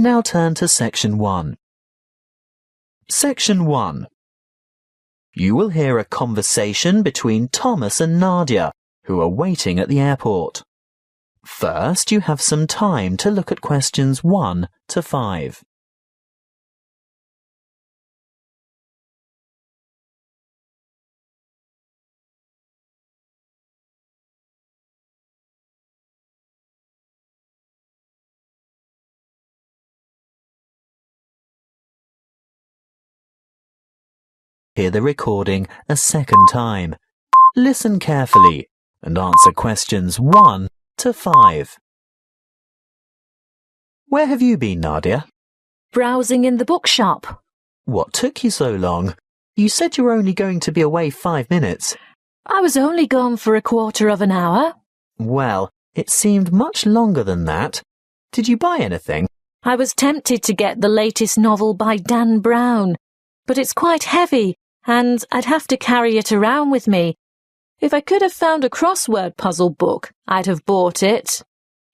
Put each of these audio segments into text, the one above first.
Now turn to Section 1. Section 1. You will hear a conversation between Thomas and Nadia, who are waiting at the airport. First, you have some time to look at questions 1 to 5. Hear the recording a second time. Listen carefully and answer questions 1 to 5. Where have you been, Nadia? Browsing in the bookshop. What took you so long? You said you were only going to be away 5 minutes. I was only gone for a quarter of an hour. Well, it seemed much longer than that. Did you buy anything? I was tempted to get the latest novel by Dan Brown, but it's quite heavy and I'd have to carry it around with me. If I could have found a crossword puzzle book, I'd have bought it.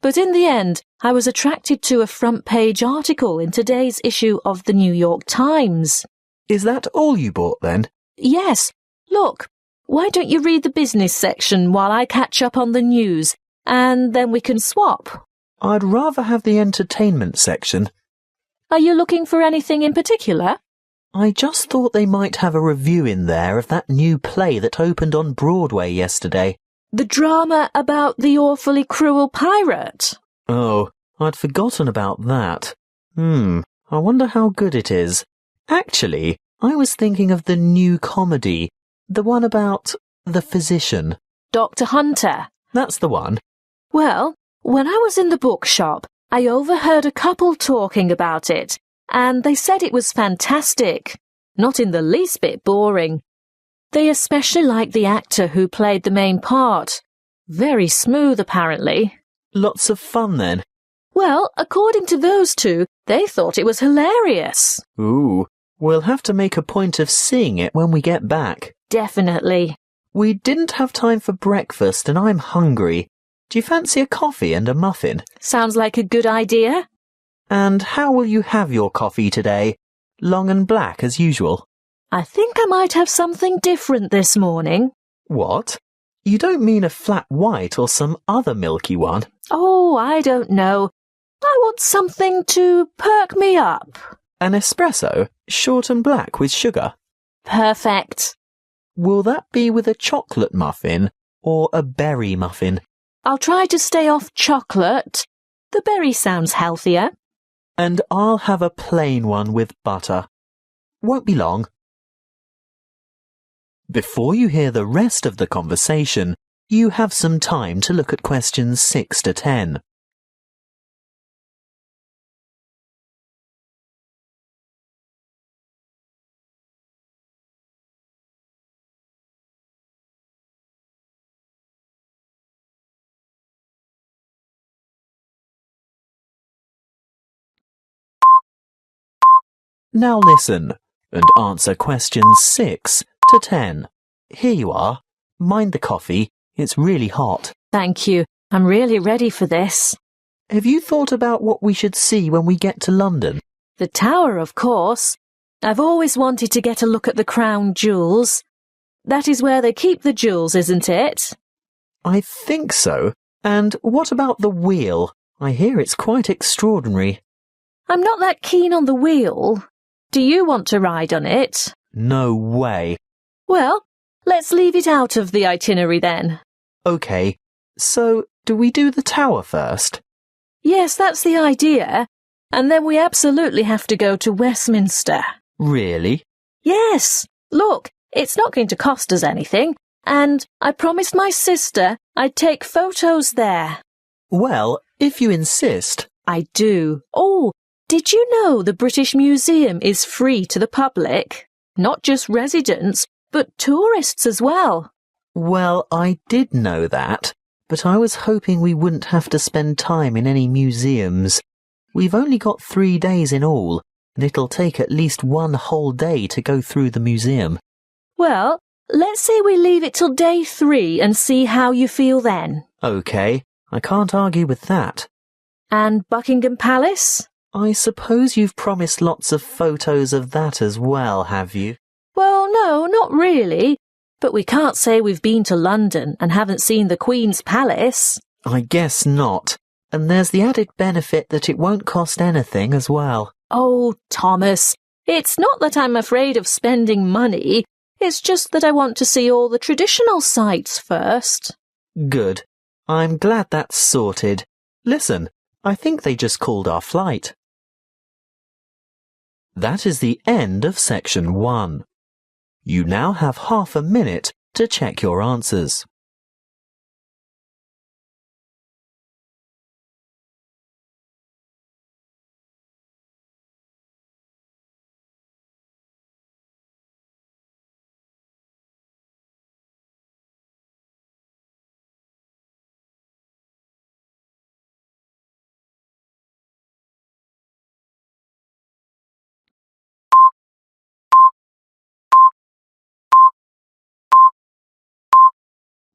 But in the end, I was attracted to a front-page article in today's issue of the New York Times. Is that all you bought then? Yes. Look, why don't you read the business section while I catch up on the news, and then we can swap? I'd rather have the entertainment section. Are you looking for anything in particular? I just thought they might have a review in there of that new play that opened on Broadway yesterday. The drama about the awfully cruel pirate? Oh, I'd forgotten about that. I wonder how good it is. Actually, I was thinking of the new comedy, the one about the physician. Dr. Hunter. That's the one. Well, when I was in the bookshop, I overheard a couple talking about it, and they said it was fantastic, not in the least bit boring. They especially liked the actor who played the main part. Very smooth, apparently. Lots of fun, then. Well, according to those two, they thought it was hilarious. Ooh, we'll have to make a point of seeing it when we get back. Definitely. We didn't have time for breakfast and I'm hungry. Do you fancy a coffee and a muffin? Sounds like a good idea. And how will you have your coffee today? Long and black as usual? I think I might have something different this morning. What? You don't mean a flat white or some other milky one? Oh, I don't know. I want something to perk me up. An espresso, short and black with sugar? Perfect. Will that be with a chocolate muffin or a berry muffin? I'll try to stay off chocolate. The berry sounds healthier. And I'll have a plain one with butter. Won't be long. Before you hear the rest of the conversation, you have some time to look at questions 6 to 10. Now listen and answer questions 6 to 10. Here you are. Mind the coffee. It's really hot. Thank you. I'm really ready for this. Have you thought about what we should see when we get to London? The Tower, of course. I've always wanted to get a look at the Crown Jewels. That is where they keep the jewels, isn't it? I think so. And what about the wheel? I hear it's quite extraordinary. I'm not that keen on the wheel. Do you want to ride on it? No way. Well, let's leave it out of the itinerary then. OK, so do we do the tower first? Yes, that's the idea. And then we absolutely have to go to Westminster. Really? Yes. Look, it's not going to cost us anything. And I promised my sister I'd take photos there. Well, if you insist. I do. Oh, did you know the British Museum is free to the public? Not just residents, but tourists as well. Well, I did know that, but I was hoping we wouldn't have to spend time in any museums. We've only got 3 days in all, and it'll take at least 1 whole day to go through the museum. Well, let's say we leave it till day 3 and see how you feel then. OK, I can't argue with that. And Buckingham Palace? I suppose you've promised lots of photos of that as well, have you? Well, no, not really. But we can't say we've been to London and haven't seen the Queen's Palace. I guess not. And there's the added benefit that it won't cost anything as well. Oh, Thomas, it's not that I'm afraid of spending money. It's just that I want to see all the traditional sites first. Good. I'm glad that's sorted. Listen, I think they just called our flight. That is the end of section 1. You now have half a minute to check your answers.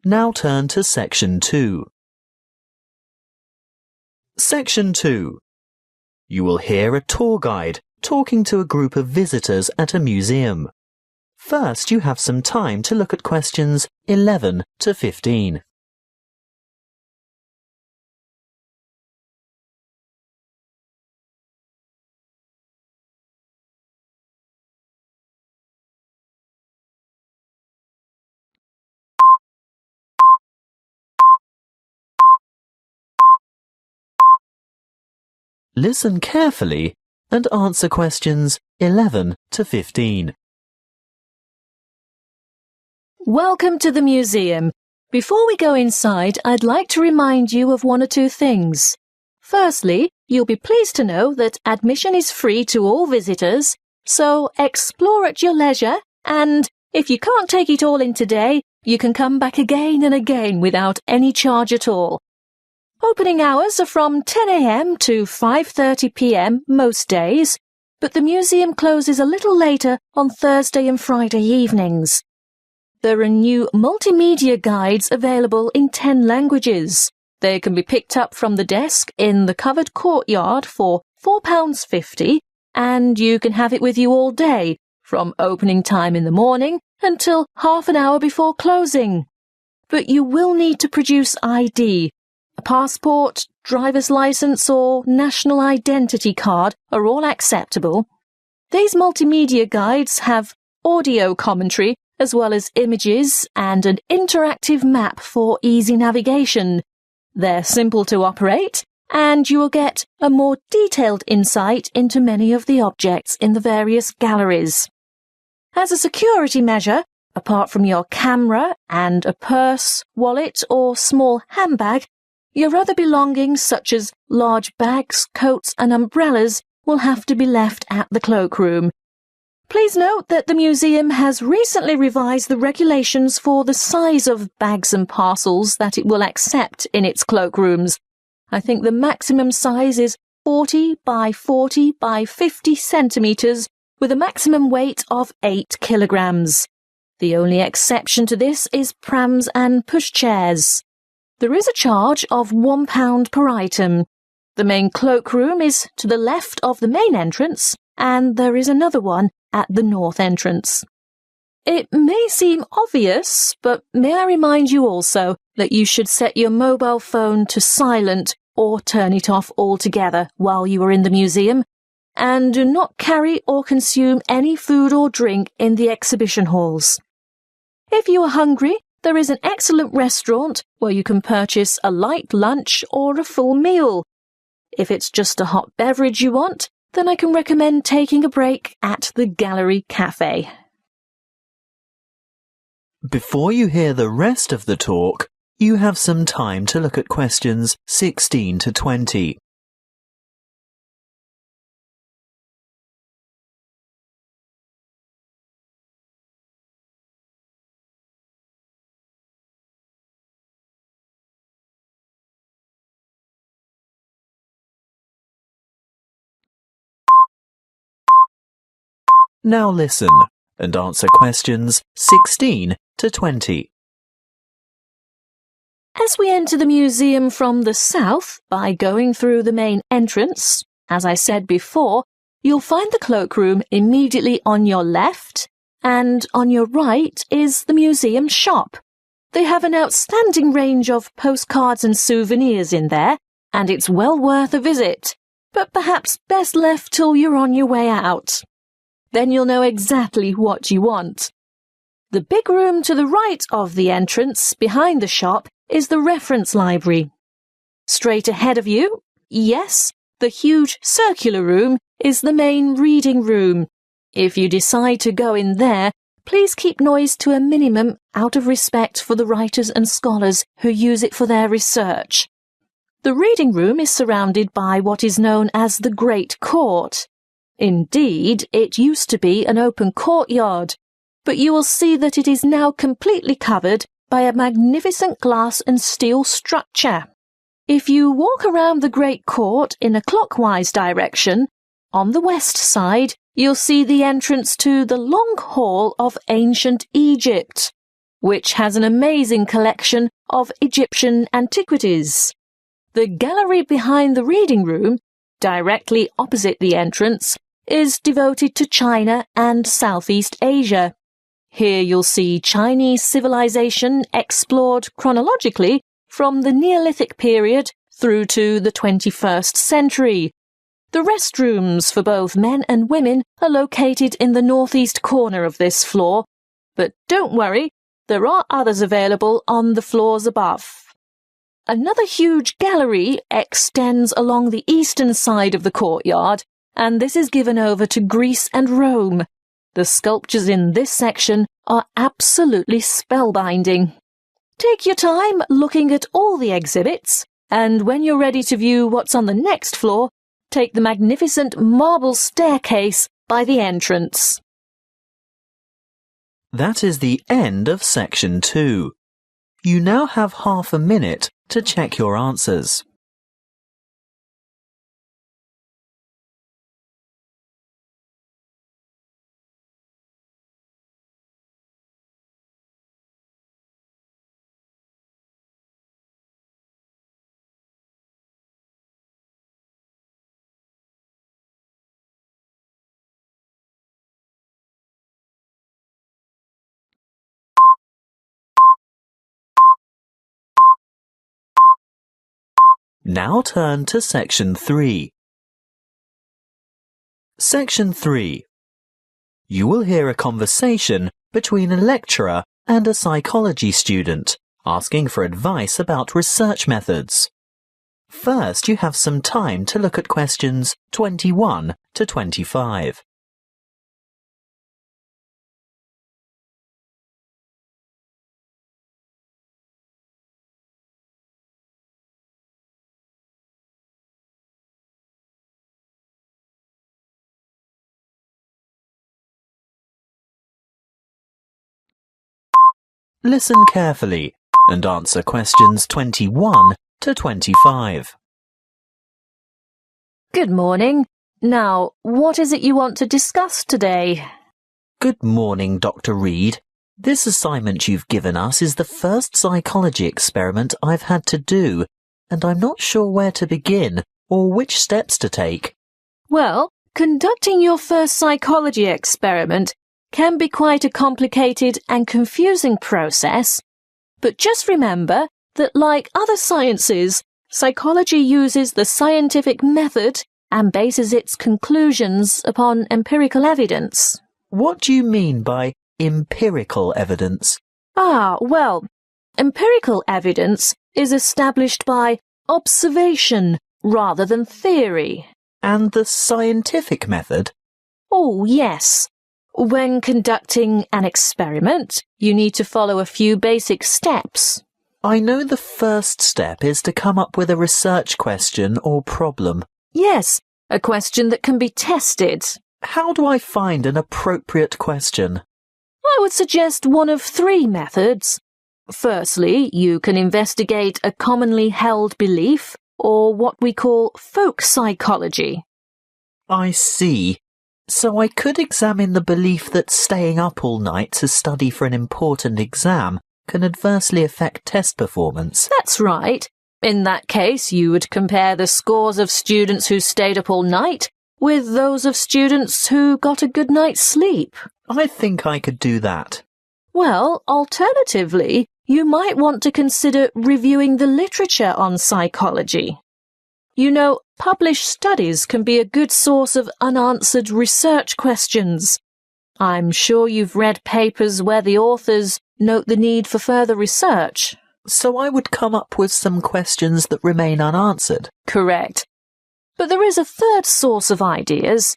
Now turn to section 2. Section 2. You will hear a tour guide talking to a group of visitors at a museum. First, you have some time to look at questions 11 to 15. Listen carefully and answer questions 11 to 15. Welcome to the museum. Before we go inside, I'd like to remind you of one or two things. Firstly, you'll be pleased to know that admission is free to all visitors, so explore at your leisure, and if you can't take it all in today, you can come back again and again without any charge at all. Opening hours are from 10 a.m. to 5:30 p.m. most days, but the museum closes a little later on Thursday and Friday evenings. There are new multimedia guides available in 10 languages. They can be picked up from the desk in the covered courtyard for £4.50, and you can have it with you all day, from opening time in the morning until half an hour before closing. But you will need to produce ID. A passport, driver's license or national identity card are all acceptable. These multimedia guides have audio commentary as well as images and an interactive map for easy navigation. They're simple to operate, and you will get a more detailed insight into many of the objects in the various galleries. As a security measure, apart from your camera and a purse, wallet or small handbag, your other belongings such as large bags, coats and umbrellas will have to be left at the cloakroom. Please note that the museum has recently revised the regulations for the size of bags and parcels that it will accept in its cloakrooms. I think the maximum size is 40 by 40 by 50 centimetres with a maximum weight of 8 kilograms. The only exception to this is prams and pushchairs. There is a charge of £1 per item. The main cloakroom is to the left of the main entrance, and there is another one at the north entrance. It may seem obvious, but may I remind you also that you should set your mobile phone to silent or turn it off altogether while you are in the museum, and do not carry or consume any food or drink in the exhibition halls. If you are hungry, there is an excellent restaurant where you can purchase a light lunch or a full meal. If it's just a hot beverage you want, then I can recommend taking a break at the Gallery Cafe. Before you hear the rest of the talk, you have some time to look at questions 16 to 20. Now listen and answer questions 16 to 20. As we enter the museum from the south by going through the main entrance, as I said before, you'll find the cloakroom immediately on your left, and on your right is the museum shop. They have an outstanding range of postcards and souvenirs in there, and it's well worth a visit, but perhaps best left till you're on your way out. Then you'll know exactly what you want. The big room to the right of the entrance, behind the shop, is the reference library. Straight ahead of you, yes, the huge circular room is the main reading room. If you decide to go in there, please keep noise to a minimum out of respect for the writers and scholars who use it for their research. The reading room is surrounded by what is known as the Great Court. Indeed, it used to be an open courtyard, but you will see that it is now completely covered by a magnificent glass and steel structure. If you walk around the Great Court in a clockwise direction, on the west side, you'll see the entrance to the Long Hall of Ancient Egypt, which has an amazing collection of Egyptian antiquities. The gallery behind the reading room, directly opposite the entrance, is devoted to China and Southeast Asia. Here you'll see Chinese civilization explored chronologically from the Neolithic period through to the 21st century. The restrooms for both men and women are located in the northeast corner of this floor, but don't worry, there are others available on the floors above. Another huge gallery extends along the eastern side of the courtyard, and this is given over to Greece and Rome. The sculptures in this section are absolutely spellbinding. Take your time looking at all the exhibits, and when you're ready to view what's on the next floor, take the magnificent marble staircase by the entrance. That is the end of section 2. You now have half a minute to check your answers. Now turn to section 3. Section 3. You will hear a conversation between a lecturer and a psychology student asking for advice about research methods. First, you have some time to look at questions 21 to 25. Listen carefully and answer questions 21 to 25. Good morning. Now, what is it you want to discuss today? Good morning, Dr. Reed. This assignment you've given us is the first psychology experiment I've had to do, and I'm not sure where to begin or which steps to take. Well, conducting your first psychology experiment can be quite a complicated and confusing process, but just remember that like other sciences, psychology uses the scientific method and bases its conclusions upon empirical evidence. What do you mean by empirical evidence? Well, empirical evidence is established by observation rather than theory. And the scientific method? Oh, yes. When conducting an experiment, you need to follow a few basic steps. I know the first step is to come up with a research question or problem. Yes, a question that can be tested. How do I find an appropriate question? I would suggest one of 3 methods. Firstly, you can investigate a commonly held belief, or what we call folk psychology. I see. So I could examine the belief that staying up all night to study for an important exam can adversely affect test performance. That's right. In that case, you would compare the scores of students who stayed up all night with those of students who got a good night's sleep. I think I could do that. Well, alternatively, you might want to consider reviewing the literature on psychology. You know, published studies can be a good source of unanswered research questions. I'm sure you've read papers where the authors note the need for further research. So I would come up with some questions that remain unanswered. Correct. But there is a third source of ideas.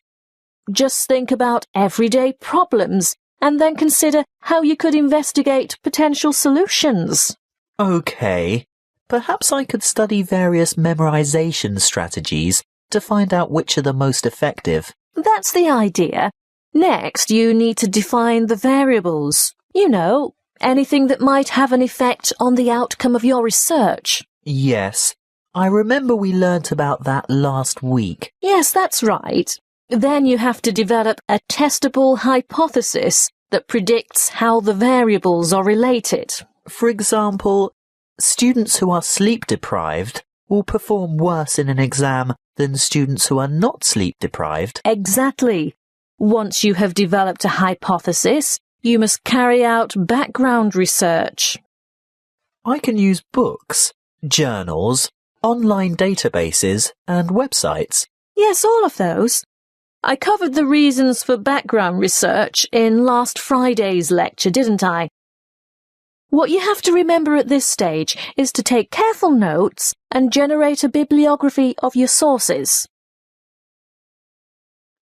Just think about everyday problems and then consider how you could investigate potential solutions. OK. Perhaps I could study various memorization strategies to find out which are the most effective. That's the idea. Next, you need to define the variables. You know, anything that might have an effect on the outcome of your research. Yes, I remember we learnt about that last week. Yes, that's right. Then you have to develop a testable hypothesis that predicts how the variables are related. For example, students who are sleep-deprived will perform worse in an exam than students who are not sleep-deprived. Exactly. Once you have developed a hypothesis, you must carry out background research. I can use books, journals, online databases and websites. Yes, all of those. I covered the reasons for background research in last Friday's lecture, didn't I? What you have to remember at this stage is to take careful notes and generate a bibliography of your sources.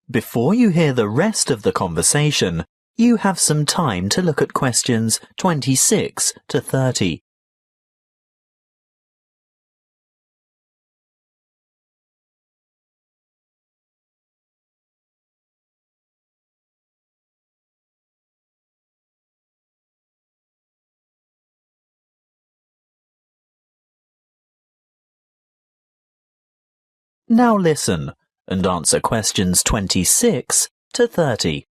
Before you hear the rest of the conversation, you have some time to look at questions 26 to 30. Now listen and answer questions 26 to 30.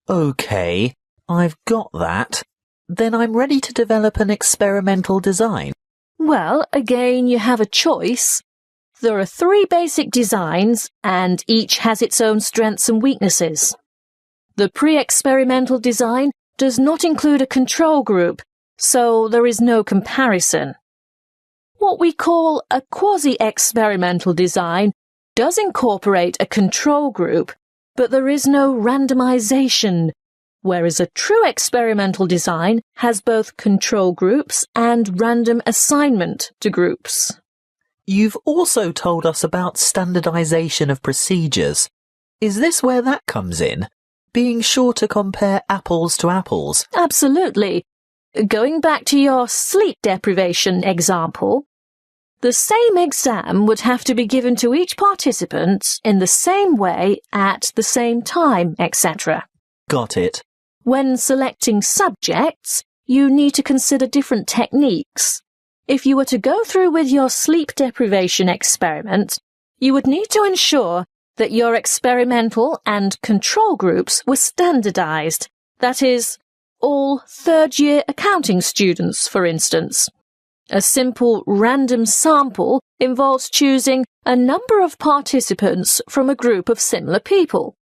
OK, I've got that. Then I'm ready to develop an experimental design. Well, again, you have a choice. There are 3 basic designs, and each has its own strengths and weaknesses. The pre-experimental design does not include a control group, so there is no comparison. What we call a quasi-experimental design does incorporate a control group, but there is no randomization, whereas a true experimental design has both control groups and random assignment to groups. You've also told us about standardization of procedures. Is this where that comes in? Being sure to compare apples to apples? Absolutely. Going back to your sleep deprivation example, the same exam would have to be given to each participant in the same way at the same time, etc. Got it. When selecting subjects, you need to consider different techniques. If you were to go through with your sleep deprivation experiment, you would need to ensure that your experimental and control groups were standardized. That is, all third-year accounting students, for instance. A simple random sample involves choosing a number of participants from a group of similar people.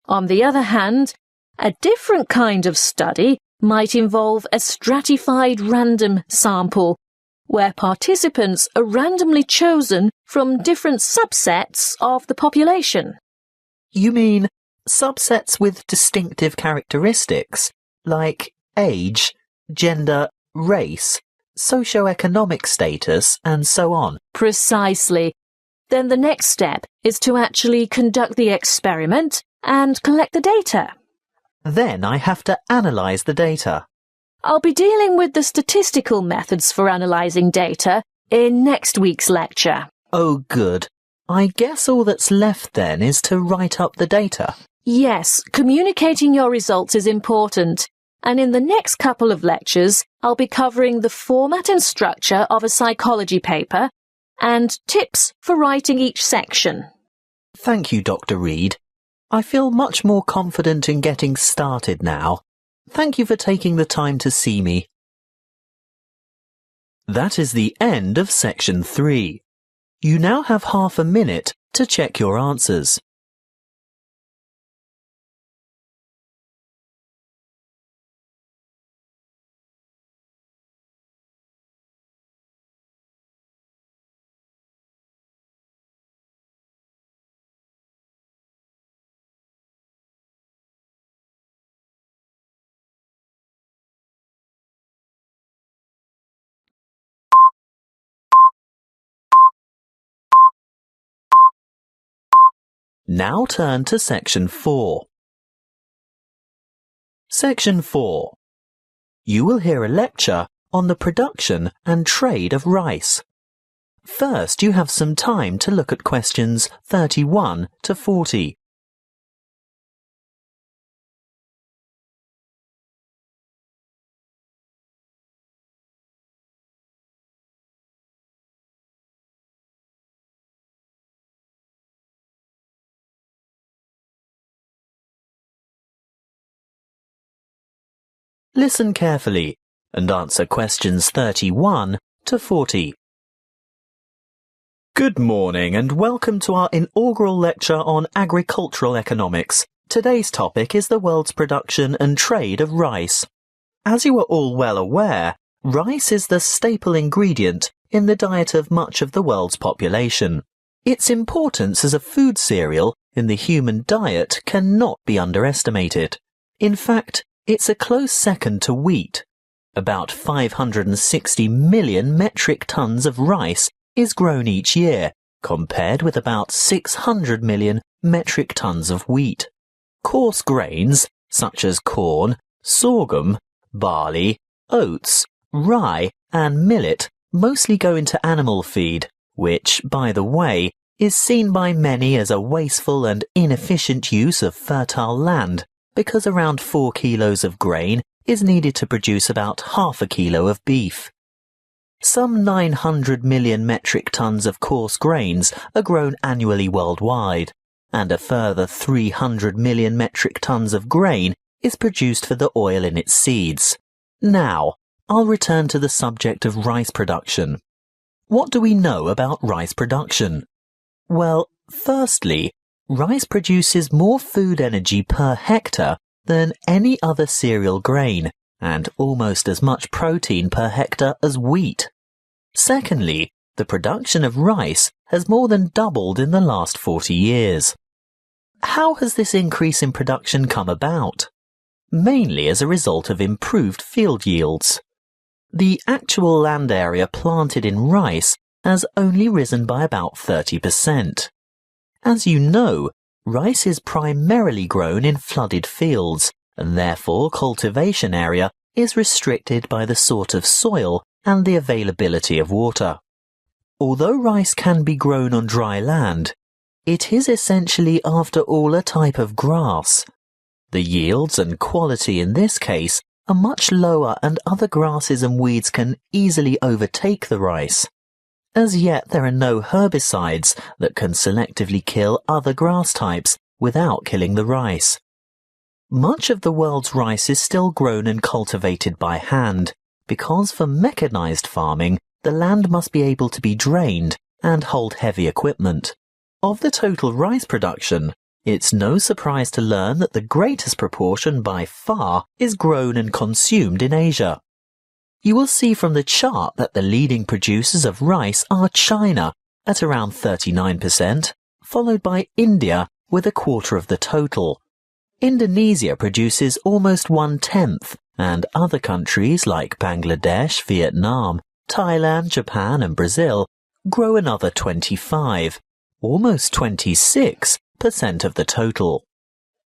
On the other hand, a different kind of study might involve a stratified random sample, where participants are randomly chosen from different subsets of the population. You mean subsets with distinctive characteristics, like age, gender, race, socioeconomic status, and so on? Precisely. Then the next step is to actually conduct the experiment and collect the data. Then I have to analyze the data. I'll be dealing with the statistical methods for analysing data in next week's lecture. Oh, good. I guess all that's left then is to write up the data. Yes, communicating your results is important. And in the next couple of lectures, I'll be covering the format and structure of a psychology paper and tips for writing each section. Thank you, Dr. Reed. I feel much more confident in getting started now. Thank you for taking the time to see me. That is the end of section 3. You now have half a minute to check your answers. Now turn to section 4. Section 4. You will hear a lecture on the production and trade of rice. First, you have some time to look at questions 31 to 40. Listen carefully and answer questions 31 to 40. Good morning and welcome to our inaugural lecture on agricultural economics. Today's topic is the world's production and trade of rice. As you are all well aware, rice is the staple ingredient in the diet of much of the world's population. Its importance as a food cereal in the human diet cannot be underestimated. In fact, it's a close second to wheat. About 560 million metric tons of rice is grown each year, compared with about 600 million metric tons of wheat. Coarse grains, such as corn, sorghum, barley, oats, rye, and millet mostly go into animal feed, which, by the way, is seen by many as a wasteful and inefficient use of fertile land, because around 4 kilos of grain is needed to produce about half a kilo of beef. Some 900 million metric tons of coarse grains are grown annually worldwide, and a further 300 million metric tons of grain is produced for the oil in its seeds. Now, I'll return to the subject of rice production. What do we know about rice production? Well, firstly, rice produces more food energy per hectare than any other cereal grain, and almost as much protein per hectare as wheat. Secondly, the production of rice has more than doubled in the last 40 years. How has this increase in production come about? Mainly as a result of improved field yields. The actual land area planted in rice has only risen by about 30%. As you know, rice is primarily grown in flooded fields, and therefore cultivation area is restricted by the sort of soil and the availability of water. Although rice can be grown on dry land, it is essentially after all a type of grass. The yields and quality in this case are much lower, and other grasses and weeds can easily overtake the rice. As yet, there are no herbicides that can selectively kill other grass types without killing the rice. Much of the world's rice is still grown and cultivated by hand, because for mechanized farming, the land must be able to be drained and hold heavy equipment. Of the total rice production, it's no surprise to learn that the greatest proportion by far is grown and consumed in Asia. You will see from the chart that the leading producers of rice are China at around 39%, followed by India with a quarter of the total. Indonesia produces almost 1/10, and other countries like Bangladesh, Vietnam, Thailand, Japan and Brazil grow another 25, almost 26% of the total.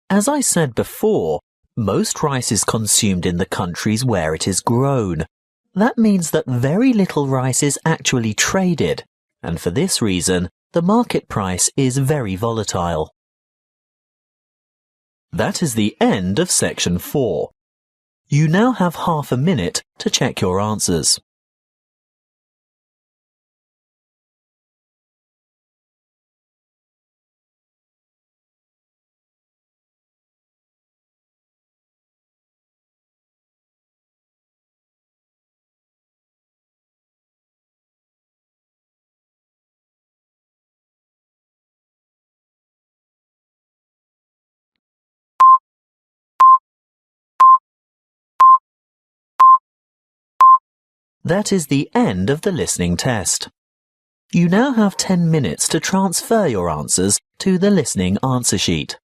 As I said before, most rice is consumed in the countries where it is grown. That means that very little rice is actually traded, and for this reason, the market price is very volatile. That is the end of section 4. You now have half a minute to check your answers. That is the end of the listening test. You now have 10 minutes to transfer your answers to the listening answer sheet.